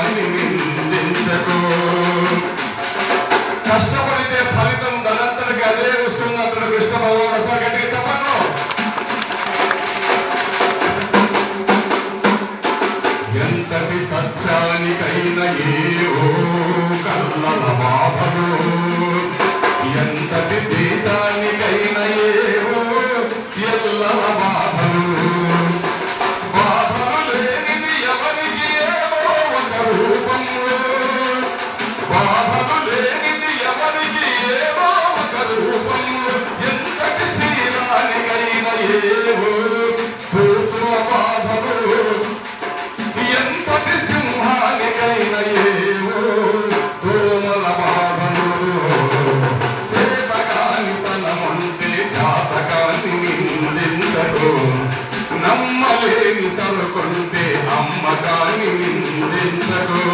కానీ నిందించకు. కష్టపడితే ఫలితం ధనంతటికి అదే వస్తుంది అంటాడు కృష్ణ భగవానుడు. అసలు గట్టిగా చెప్పను. ఎంతటి సత్యానికైనా ఏవో కల్లల బాధలు, ఎంతటి దేశానికైనా ఏవో ఎల్లల బాధలు. బాధలు లేనిది ఎవరికి ఏవో ఒక రూపంలో, బాధలు లేనిది ఎవరికి ఏవో ఒక రూపంలో. ఎంతటి శీలానికైనా ఏవో పూర్తుల బాధలు, ఎంతటి సింహానికైనా ఏవో దోమల బాధలు. చేతకాని తనమంటే జాతకాన్ని నిందించడు, నమ్మలేని సరుకుంటే అమ్మకాన్ని నిందించడు.